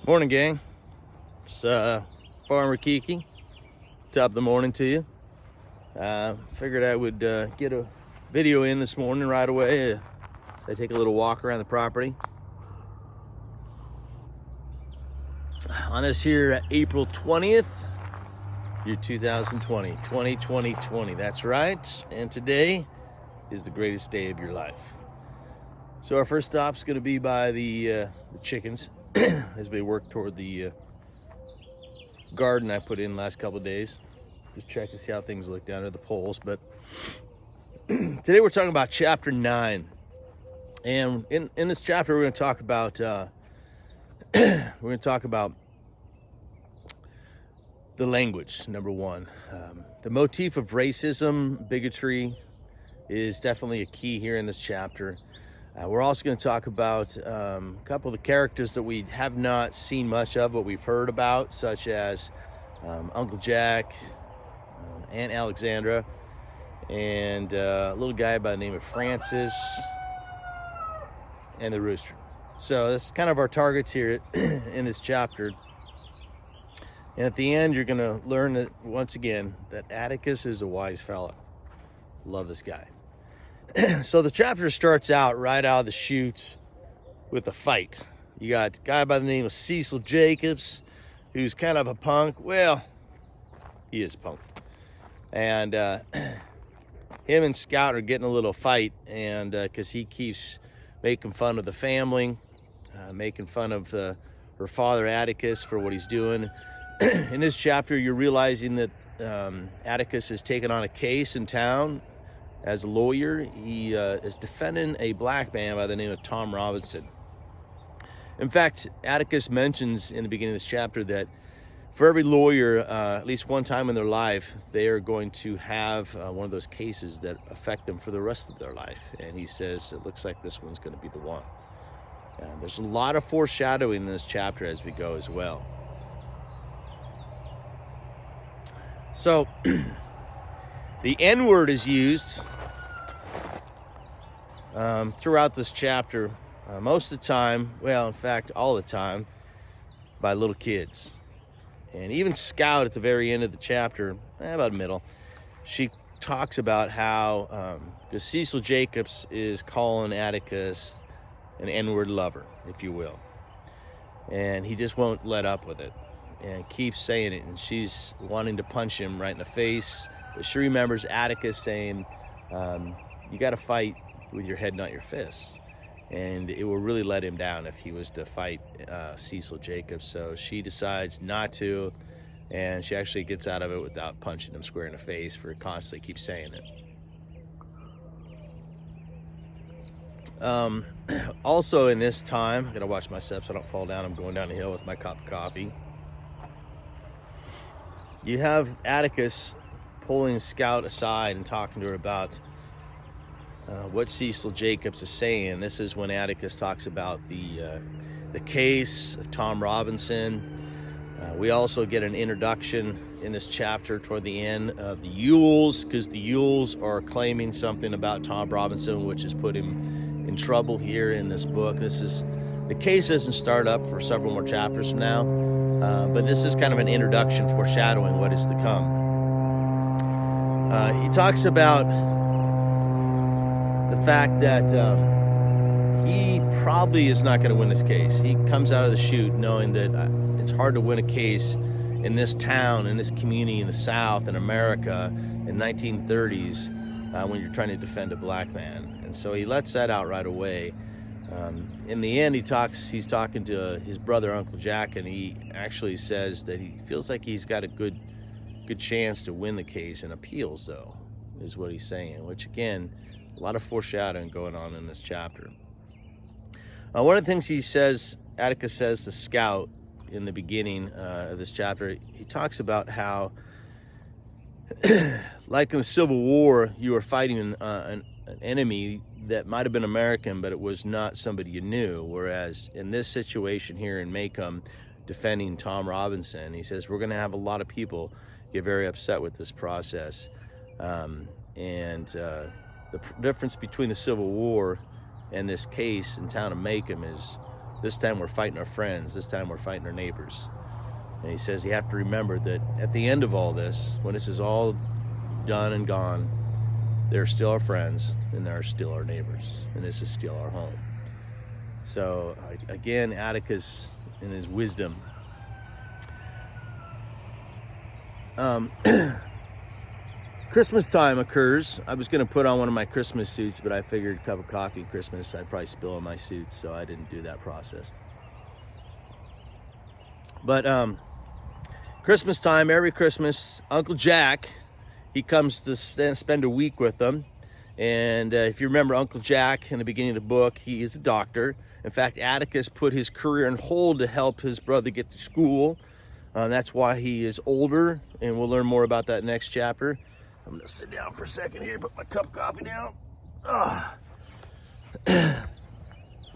Morning, gang. It's Farmer Kiki. Top of the morning to you. Figured I would get a video in this morning right away. I take a little walk around the property. On this here April 20th, year 2020. 2020. That's right. And today is the greatest day of your life. So our first stop is going to be by the chickens as we work toward the garden I put in the last couple of days. Just check to see how things look down at the poles. But today we're talking about chapter 9. And in this chapter we're going to talk about the language, number one. The motif of racism, bigotry is definitely a key here in this chapter. We're also going to talk about a couple of the characters that we have not seen much of, but we've heard about, such as Uncle Jack, Aunt Alexandra, and a little guy by the name of Francis, and the rooster. So that's kind of our targets here in this chapter. And at the end, you're going to learn that, once again, that Atticus is a wise fella. Love this guy. So the chapter starts out right out of the chute with a fight. You got a guy by the name of Cecil Jacobs, who's kind of a punk. Well, he is a punk. And him and Scout are getting a little fight, and because he keeps making fun of the family, making fun of her father Atticus for what he's doing. In this chapter, you're realizing that Atticus has taken on a case in town. As a lawyer, he is defending a black man by the name of Tom Robinson. In fact, Atticus mentions in the beginning of this chapter that for every lawyer, at least one time in their life, they are going to have one of those cases that affect them for the rest of their life. And he says it looks like this one's going to be the one. There's a lot of foreshadowing in this chapter as we go as well. So, the N-word is used throughout this chapter, most of the time, well, in fact, all the time, by little kids. And even Scout at the very end of the chapter, about middle, she talks about how because Cecil Jacobs is calling Atticus an N-word lover, if you will. And he just won't let up with it and keeps saying it. And she's wanting to punch him right in the face. But she remembers Atticus saying, you got to fight with your head, not your fists. And it will really let him down if he was to fight Cecil Jacobs. So she decides not to, and she actually gets out of it without punching him square in the face for constantly keep saying it. Also in this time, I got to watch my steps so I don't fall down. I'm going down the hill with my cup of coffee. You have Atticus pulling Scout aside and talking to her about what Cecil Jacobs is saying. This is when Atticus talks about the case of Tom Robinson. We also get an introduction in this chapter toward the end of the Yules, because the Yules are claiming something about Tom Robinson, which has put him in trouble here in this book. The case doesn't start up for several more chapters from now, but this is kind of an introduction foreshadowing what is to come. He talks about the fact that he probably is not going to win this case. He comes out of the chute knowing that it's hard to win a case in this town, in this community in the South, in America, in 1930s, when you're trying to defend a black man. And so he lets that out right away. In the end, he's talking to his brother, Uncle Jack, and he actually says that he feels like he's got a good chance to win the case in appeals, though, is what he's saying, which, again, a lot of foreshadowing going on in this chapter. One of the things Atticus says to Scout in the beginning of this chapter, he talks about how, like in the Civil War, you were fighting an enemy that might have been American, but it was not somebody you knew, whereas in this situation here in Macomb, defending Tom Robinson, he says, we're going to have a lot of people get very upset with this process. The difference between the Civil War and this case in town of Macomb is This time we're fighting our friends. This time we're fighting our neighbors. And he says you have to remember that at the end of all this, when this is all done and gone, they're still our friends and they're still our neighbors. And this is still our home. So again, Atticus in his wisdom. Christmas time occurs. I was going to put on one of my Christmas suits, but I figured a cup of coffee at Christmas, I'd probably spill on my suit, so I didn't do that process. But Christmas time, every Christmas, Uncle Jack, he comes to spend a week with them. And if you remember Uncle Jack in the beginning of the book, he is a doctor. In fact, Atticus put his career on hold to help his brother get to school. That's why he is older, and we'll learn more about that next chapter. I'm gonna sit down for a second here, put my cup of coffee down.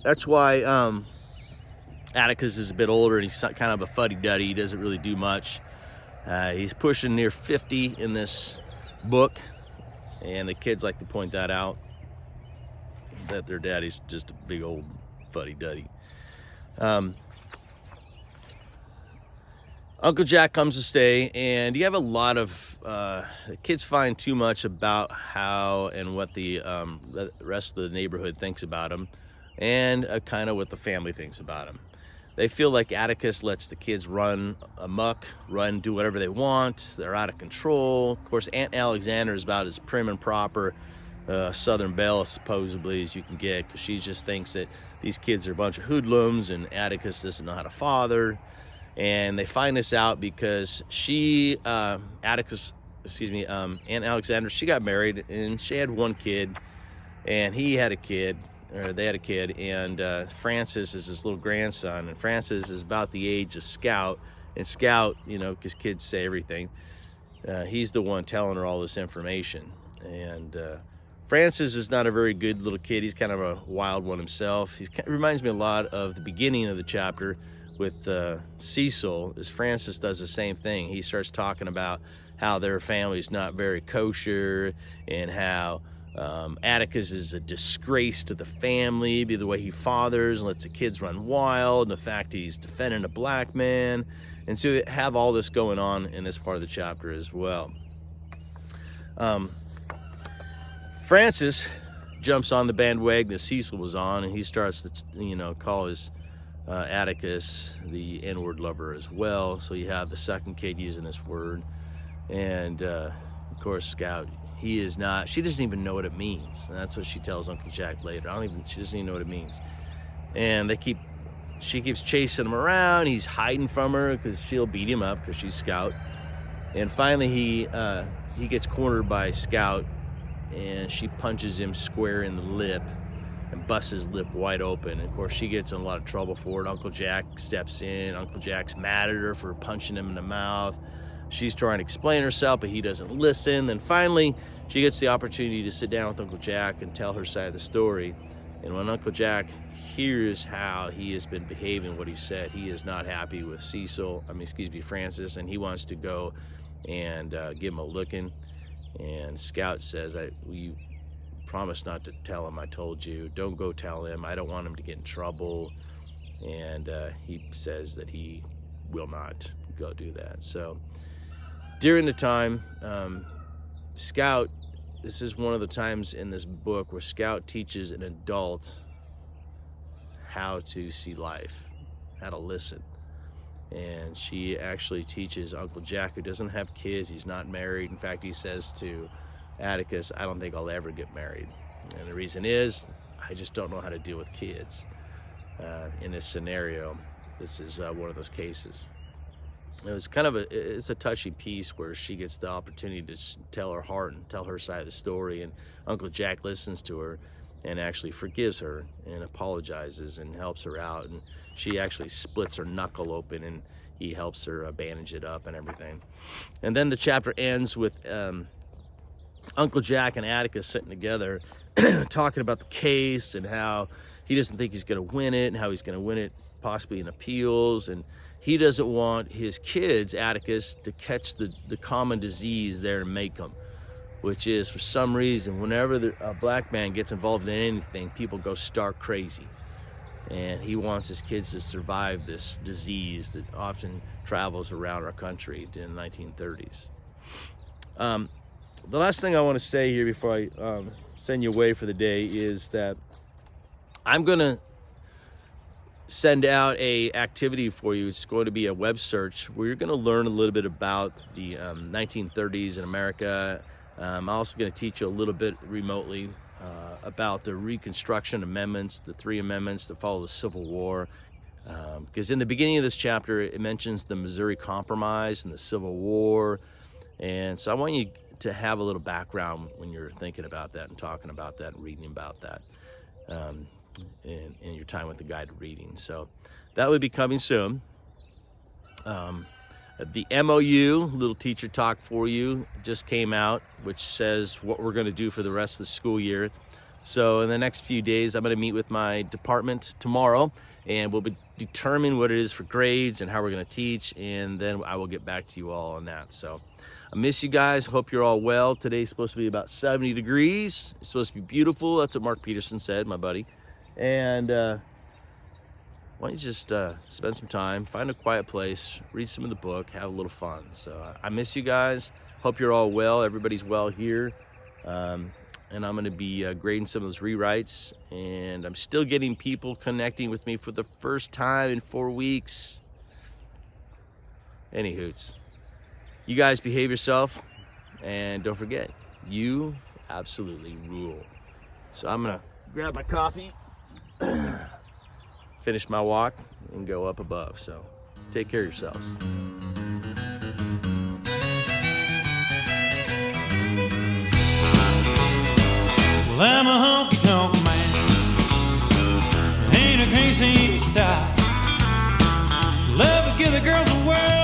That's why Atticus is a bit older, and he's kind of a fuddy-duddy. He doesn't really do much. He's pushing near 50 in this book, and the kids like to point that out, that their daddy's just a big old fuddy-duddy. Uncle Jack comes to stay, and you have a lot of the kids find too much about how and what the rest of the neighborhood thinks about him, and kind of what the family thinks about him. They feel like Atticus lets the kids run amok, do whatever they want. They're out of control. Of course, Aunt Alexander is about as prim and proper Southern belle, supposedly, as you can get, because she just thinks that these kids are a bunch of hoodlums, and Atticus doesn't know how to father. And they find this out because Aunt Alexander, she got married, and she had one kid, and they had a kid, and Francis is his little grandson, and Francis is about the age of Scout, and Scout, because kids say everything, he's the one telling her all this information. And Francis is not a very good little kid. He's kind of a wild one himself. He reminds me a lot of the beginning of the chapter with Cecil, as Francis does the same thing. He starts talking about how their family's not very kosher, and how Atticus is a disgrace to the family, the way he fathers and lets the kids run wild, and the fact he's defending a black man. And so you have all this going on in this part of the chapter as well. Francis jumps on the bandwagon that Cecil was on, and he starts to call his Atticus the N-word lover as well. So you have the second kid using this word, and of course Scout, she doesn't even know what it means, and that's what she tells Uncle Jack later. She doesn't even know what it means. And she keeps chasing him around. He's hiding from her because she'll beat him up because she's Scout. And finally he gets cornered by Scout, and she punches him square in the lip and busts his lip wide open. And of course, she gets in a lot of trouble for it. Uncle Jack steps in. Uncle Jack's mad at her for punching him in the mouth. She's trying to explain herself, but he doesn't listen. Then finally, she gets the opportunity to sit down with Uncle Jack and tell her side of the story. And when Uncle Jack hears how he has been behaving, what he said, he is not happy with Francis, and he wants to go and give him a licking. And Scout says, "We promise not to tell him I told you. Don't go tell him. I don't want him to get in trouble." And he says that he will not go do that. So during the time, Scout, this is one of the times in this book where Scout teaches an adult how to see life, how to listen. And she actually teaches Uncle Jack, who doesn't have kids, he's not married. In fact, he says to Atticus, "I don't think I'll ever get married. And the reason is, I just don't know how to deal with kids." In this scenario, this is one of those cases. It was it's a touchy piece where she gets the opportunity to tell her heart and tell her side of the story, and Uncle Jack listens to her and actually forgives her and apologizes and helps her out, and she actually splits her knuckle open, and he helps her bandage it up and everything. And then the chapter ends with Uncle Jack and Atticus sitting together talking about the case and how he doesn't think he's going to win it, and how he's going to win it possibly in appeals, and he doesn't want his kids, Atticus, to catch the common disease there in Macomb, which is, for some reason, whenever a black man gets involved in anything, people go stark crazy. And he wants his kids to survive this disease that often travels around our country in the 1930s. The last thing I want to say here before I send you away for the day is that I'm going to send out a activity for you. It's going to be a web search where you're going to learn a little bit about the 1930s in America. I'm also going to teach you a little bit remotely about the Reconstruction Amendments, the 3 amendments that follow the Civil War. Because in the beginning of this chapter, it mentions the Missouri Compromise and the Civil War. And so I want you to have a little background when you're thinking about that and talking about that and reading about that in your time with the guided reading. So that will be coming soon. The MOU, little teacher talk for you, just came out, which says what we're going to do for the rest of the school year. So in the next few days, I'm going to meet with my department tomorrow, and we'll be determining what it is for grades and how we're going to teach, and then I will get back to you all on that. So I miss you guys. Hope you're all well. Today's supposed to be about 70 degrees. It's supposed to be beautiful. That's what Mark Peterson said, my buddy. And why don't you just spend some time, find a quiet place, read some of the book, have a little fun. So I miss you guys. Hope you're all well. Everybody's well here. And I'm going to be grading some of those rewrites. And I'm still getting people connecting with me for the first time in 4 weeks. Any hoots. You guys behave yourself. And don't forget, you absolutely rule. So I'm going to grab my coffee, finish my walk, and go up above. So take care of yourselves. Well, I'm a honky-tonk man, ain't a crazy style. Love to give the girls a whirl.